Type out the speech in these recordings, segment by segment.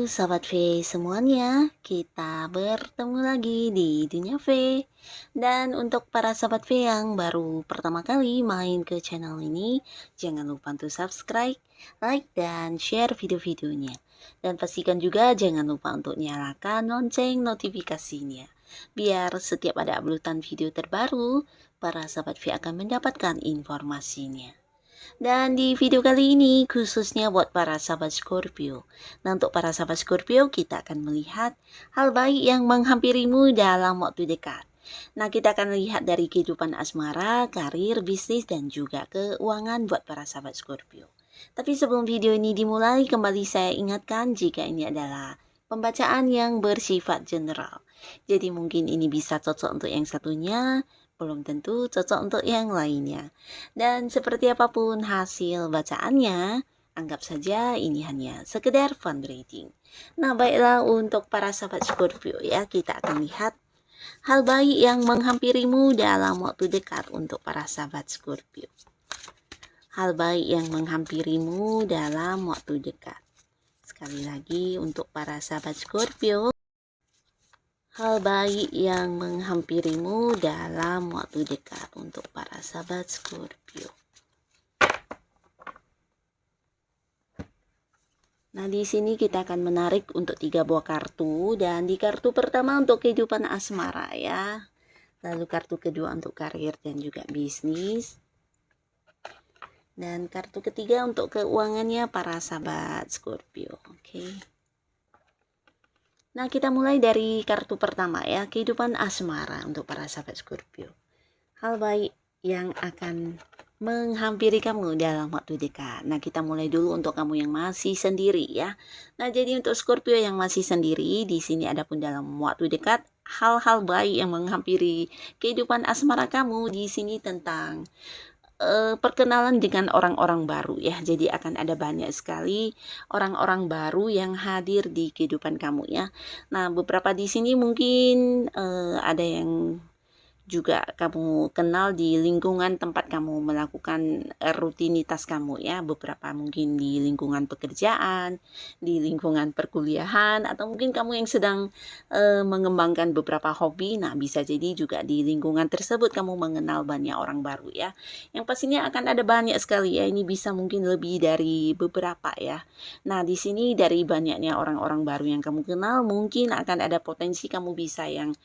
Sahabat V semuanya, kita bertemu lagi di Dunia V. Dan untuk para sahabat V yang baru pertama kali main ke channel ini, jangan lupa untuk subscribe, like, dan share video-videonya. Dan pastikan juga jangan lupa untuk nyalakan lonceng notifikasinya. Biar setiap ada uploadan video terbaru, para sahabat V akan mendapatkan informasinya. Dan di video kali ini khususnya buat para sahabat Scorpio. Nah, untuk para sahabat Scorpio kita akan melihat hal baik yang menghampirimu dalam waktu dekat. Nah, kita akan lihat dari kehidupan asmara, karir, bisnis, dan juga keuangan buat para sahabat Scorpio. Tapi sebelum video ini dimulai, kembali saya ingatkan jika ini adalah pembacaan yang bersifat general. Jadi mungkin ini bisa cocok untuk yang satunya, belum tentu cocok untuk yang lainnya. Dan seperti apapun hasil bacaannya, anggap saja ini hanya sekedar fundraising. Nah, baiklah untuk para sahabat Scorpio ya, kita akan lihat hal baik yang menghampirimu dalam waktu dekat untuk para sahabat Scorpio. Hal baik yang menghampirimu dalam waktu dekat. Sekali lagi untuk para sahabat Scorpio. Hal baik yang menghampirimu dalam waktu dekat untuk para sahabat Scorpio. Nah, di sini kita akan menarik untuk 3 buah kartu, dan di kartu pertama untuk kehidupan asmara ya. Lalu kartu kedua untuk karir dan juga bisnis. Dan kartu ketiga untuk keuangannya para sahabat Scorpio. Oke. Nah, kita mulai dari kartu pertama ya, kehidupan asmara untuk para sahabat Scorpio. Hal baik yang akan menghampiri kamu dalam waktu dekat. Nah, kita mulai dulu untuk kamu yang masih sendiri ya. Nah, jadi untuk Scorpio yang masih sendiri, di sini adapun dalam waktu dekat, hal-hal baik yang menghampiri kehidupan asmara kamu di sini tentang perkenalan dengan orang-orang baru ya. Jadi akan ada banyak sekali orang-orang baru yang hadir di kehidupan kamu ya. Nah, beberapa di sini mungkin ada yang juga kamu kenal di lingkungan tempat kamu melakukan rutinitas kamu ya. Beberapa mungkin di lingkungan pekerjaan, di lingkungan perkuliahan, atau mungkin kamu yang sedang mengembangkan beberapa hobi. Nah, bisa jadi juga di lingkungan tersebut kamu mengenal banyak orang baru ya. Yang pastinya akan ada banyak sekali ya. Ini bisa mungkin lebih dari beberapa ya. Nah, di sini dari banyaknya orang-orang baru yang kamu kenal, mungkin akan ada potensi kamu bisa yang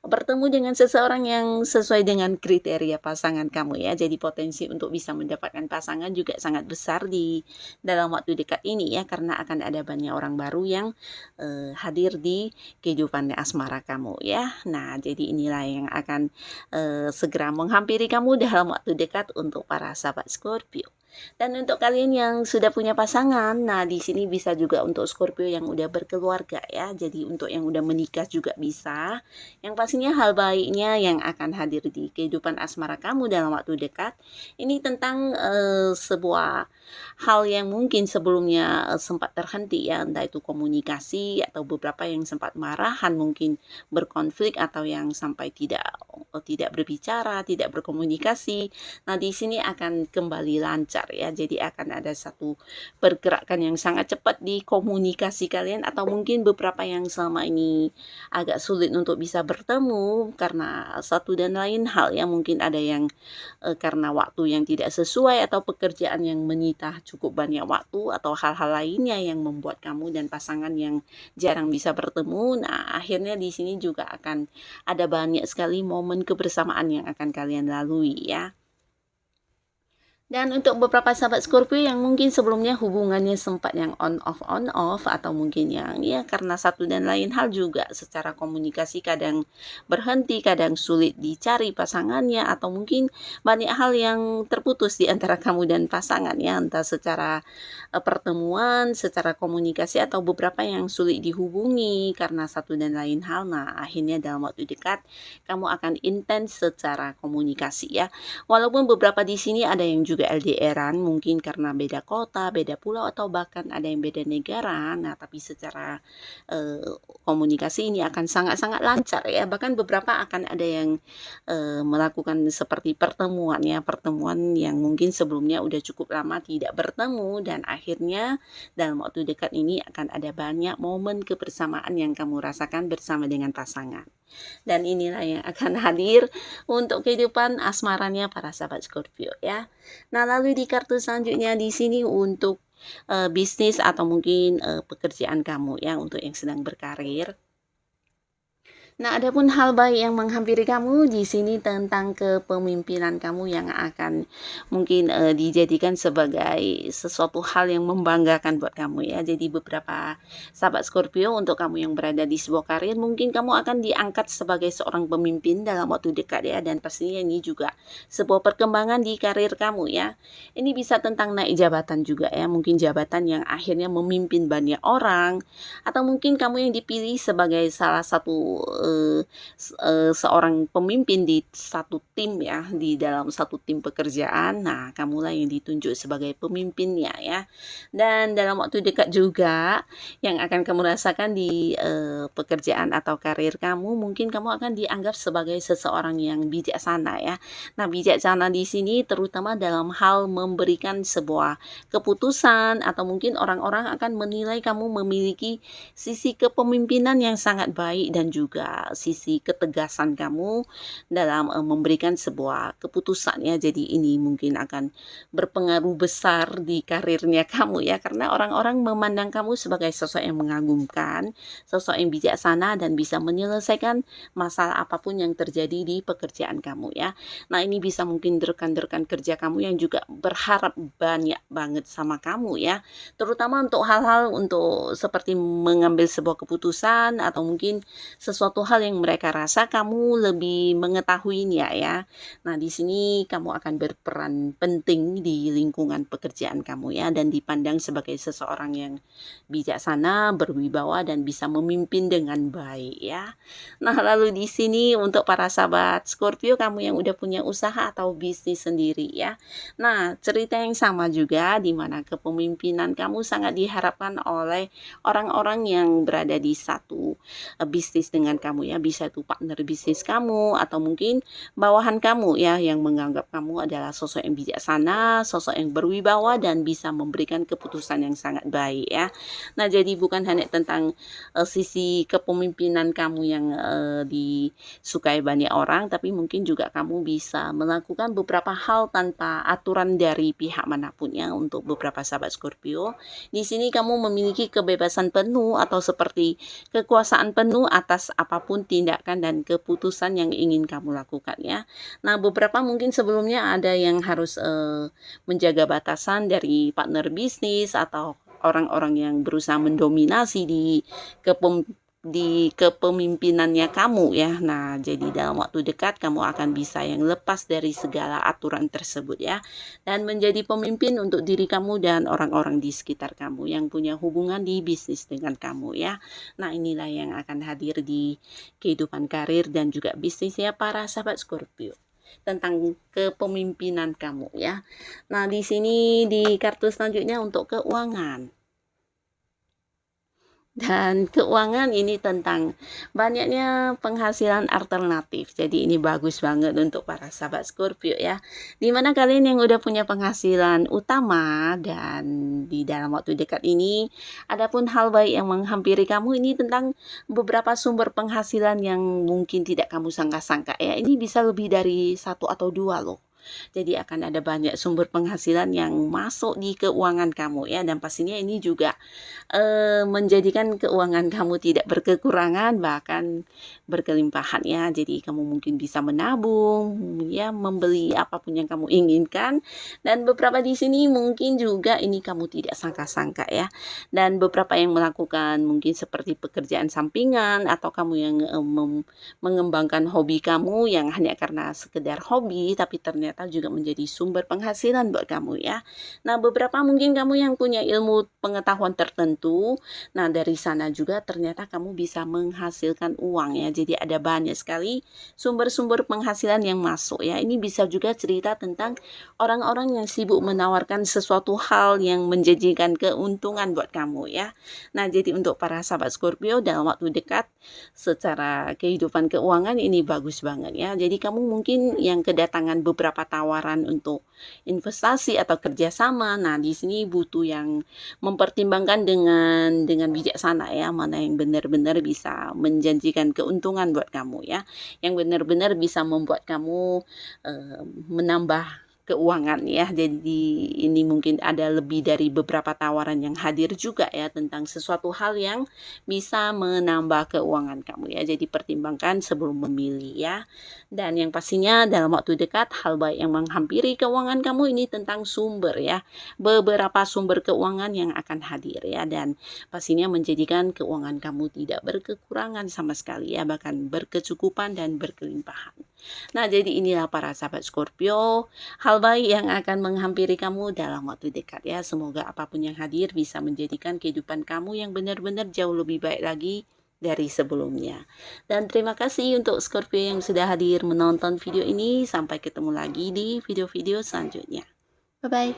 bertemu dengan seseorang yang sesuai dengan kriteria pasangan kamu ya. Jadi potensi untuk bisa mendapatkan pasangan juga sangat besar di dalam waktu dekat ini ya, karena akan ada banyak orang baru yang hadir di kehidupan asmara kamu ya. Nah, jadi inilah yang akan segera menghampiri kamu dalam waktu dekat untuk para sahabat Scorpio. Dan untuk kalian yang sudah punya pasangan, nah di sini bisa juga untuk Scorpio yang udah berkeluarga ya. Jadi untuk yang udah menikah juga bisa. Yang pastinya hal baiknya yang akan hadir di kehidupan asmara kamu dalam waktu dekat, ini tentang sebuah hal yang mungkin sebelumnya sempat terhenti ya, entah itu komunikasi atau beberapa yang sempat marahan, mungkin berkonflik atau yang sampai tidak berbicara, tidak berkomunikasi. Nah, di sini akan kembali lancar ya. Jadi akan ada satu pergerakan yang sangat cepat di komunikasi kalian, atau mungkin beberapa yang selama ini agak sulit untuk bisa bertemu karena satu dan lain hal ya. Mungkin ada yang karena waktu yang tidak sesuai, atau pekerjaan yang menyita cukup banyak waktu, atau hal-hal lainnya yang membuat kamu dan pasangan yang jarang bisa bertemu. Nah, akhirnya di sini juga akan ada banyak sekali momen kebersamaan yang akan kalian lalui ya. Dan untuk beberapa sahabat Scorpio yang mungkin sebelumnya hubungannya sempat yang on off, atau mungkin yang ya karena satu dan lain hal juga secara komunikasi kadang berhenti, kadang sulit dicari pasangannya, atau mungkin banyak hal yang terputus di antara kamu dan pasangan ya, entah secara pertemuan, secara komunikasi, atau beberapa yang sulit dihubungi karena satu dan lain hal. Nah, akhirnya dalam waktu dekat kamu akan intens secara komunikasi ya. Walaupun beberapa di sini ada yang juga juga LDR-an, mungkin karena beda kota, beda pulau, atau bahkan ada yang beda negara. Nah, tapi secara komunikasi ini akan sangat-sangat lancar ya. Bahkan beberapa akan ada yang melakukan seperti pertemuan ya, pertemuan yang mungkin sebelumnya udah cukup lama tidak bertemu, dan akhirnya dalam waktu dekat ini akan ada banyak momen kebersamaan yang kamu rasakan bersama dengan pasangan. Dan inilah yang akan hadir untuk kehidupan asmaranya para sahabat Scorpio ya. Nah, lalu di kartu selanjutnya di sini untuk bisnis atau mungkin pekerjaan kamu ya, untuk yang sedang berkarir. Nah, adapun hal baik yang menghampiri kamu di sini tentang kepemimpinan kamu yang akan mungkin dijadikan sebagai sesuatu hal yang membanggakan buat kamu ya. Jadi beberapa sahabat Scorpio, untuk kamu yang berada di sebuah karir, mungkin kamu akan diangkat sebagai seorang pemimpin dalam waktu dekat ya, dan pastinya ini juga sebuah perkembangan di karir kamu ya. Ini bisa tentang naik jabatan juga ya, mungkin jabatan yang akhirnya memimpin banyak orang, atau mungkin kamu yang dipilih sebagai salah satu seorang pemimpin di satu tim ya, di dalam satu tim pekerjaan. Nah, kamulah yang ditunjuk sebagai pemimpinnya ya. Dan dalam waktu dekat juga yang akan kamu rasakan di pekerjaan atau karir kamu, mungkin kamu akan dianggap sebagai seseorang yang bijaksana ya. Nah, bijaksana di sini terutama dalam hal memberikan sebuah keputusan, atau mungkin orang-orang akan menilai kamu memiliki sisi kepemimpinan yang sangat baik, dan juga sisi ketegasan kamu dalam memberikan sebuah keputusan ya. Jadi ini mungkin akan berpengaruh besar di karirnya kamu ya, karena orang-orang memandang kamu sebagai sosok yang mengagumkan, sosok yang bijaksana, dan bisa menyelesaikan masalah apapun yang terjadi di pekerjaan kamu ya. Nah, ini bisa mungkin rekan-rekan kerja kamu yang juga berharap banyak banget sama kamu ya, terutama untuk hal-hal untuk seperti mengambil sebuah keputusan, atau mungkin sesuatu hal yang mereka rasa kamu lebih mengetahuinya ya. Nah, di sini kamu akan berperan penting di lingkungan pekerjaan kamu ya, dan dipandang sebagai seseorang yang bijaksana, berwibawa, dan bisa memimpin dengan baik ya. Nah, lalu di sini untuk para sahabat Scorpio, kamu yang udah punya usaha atau bisnis sendiri ya. Nah, cerita yang sama juga, di mana kepemimpinan kamu sangat diharapkan oleh orang-orang yang berada di satu bisnis dengan kamu ya. Bisa itu partner bisnis kamu, atau mungkin bawahan kamu ya, yang menganggap kamu adalah sosok yang bijaksana, sosok yang berwibawa, dan bisa memberikan keputusan yang sangat baik ya. Nah, jadi bukan hanya tentang sisi kepemimpinan kamu yang disukai banyak orang, tapi mungkin juga kamu bisa melakukan beberapa hal tanpa aturan dari pihak manapun ya. Untuk beberapa sahabat Scorpio, di sini kamu memiliki kebebasan penuh, atau seperti kekuasaan penuh atas apapun tindakan dan keputusan yang ingin kamu lakukan ya. Nah, beberapa mungkin sebelumnya ada yang harus menjaga batasan dari partner bisnis, atau orang-orang yang berusaha mendominasi di kepemimpinannya kamu ya. Nah, jadi dalam waktu dekat kamu akan bisa yang lepas dari segala aturan tersebut ya, dan menjadi pemimpin untuk diri kamu dan orang-orang di sekitar kamu yang punya hubungan di bisnis dengan kamu ya. Nah, inilah yang akan hadir di kehidupan karir dan juga bisnis ya para sahabat Scorpio, tentang kepemimpinan kamu ya. Nah, di sini di kartu selanjutnya untuk keuangan. Dan keuangan ini tentang banyaknya penghasilan alternatif. Jadi ini bagus banget untuk para sahabat Scorpio ya. Dimana kalian yang udah punya penghasilan utama, dan di dalam waktu dekat ini adapun hal baik yang menghampiri kamu ini tentang beberapa sumber penghasilan yang mungkin tidak kamu sangka-sangka ya. Ini bisa lebih dari 1 atau 2 loh. Jadi akan ada banyak sumber penghasilan yang masuk di keuangan kamu ya, dan pastinya ini juga menjadikan keuangan kamu tidak berkekurangan, bahkan berkelimpahan ya. Jadi kamu mungkin bisa menabung ya, membeli apapun yang kamu inginkan, dan beberapa di sini mungkin juga ini kamu tidak sangka-sangka ya. Dan beberapa yang melakukan mungkin seperti pekerjaan sampingan, atau kamu yang mengembangkan hobi kamu yang hanya karena sekedar hobi, tapi ternyata ternyata juga menjadi sumber penghasilan buat kamu ya. Nah, beberapa mungkin kamu yang punya ilmu pengetahuan tertentu, nah dari sana juga ternyata kamu bisa menghasilkan uang ya. Jadi ada banyak sekali sumber-sumber penghasilan yang masuk ya. Ini bisa juga cerita tentang orang-orang yang sibuk menawarkan sesuatu hal yang menjanjikan keuntungan buat kamu ya. Nah, jadi untuk para sahabat Scorpio dalam waktu dekat secara kehidupan keuangan ini bagus banget ya. Jadi kamu mungkin yang kedatangan beberapa tawaran untuk investasi atau kerjasama. Nah, di sini butuh yang mempertimbangkan dengan bijaksana ya, mana yang benar-benar bisa menjanjikan keuntungan buat kamu ya, yang benar-benar bisa membuat kamu menambah keuangan ya. Jadi ini mungkin ada lebih dari beberapa tawaran yang hadir juga ya tentang sesuatu hal yang bisa menambah keuangan kamu ya. Jadi pertimbangkan sebelum memilih ya. Dan yang pastinya dalam waktu dekat hal baik yang menghampiri keuangan kamu ini tentang sumber ya. Beberapa sumber keuangan yang akan hadir ya, dan pastinya menjadikan keuangan kamu tidak berkekurangan sama sekali ya, bahkan berkecukupan dan berkelimpahan. Nah, jadi inilah para sahabat Scorpio, hal baik yang akan menghampiri kamu dalam waktu dekat ya. Semoga apapun yang hadir bisa menjadikan kehidupan kamu yang benar-benar jauh lebih baik lagi dari sebelumnya. Dan terima kasih untuk Scorpio yang sudah hadir menonton video ini. Sampai ketemu lagi di video-video selanjutnya. Bye-bye.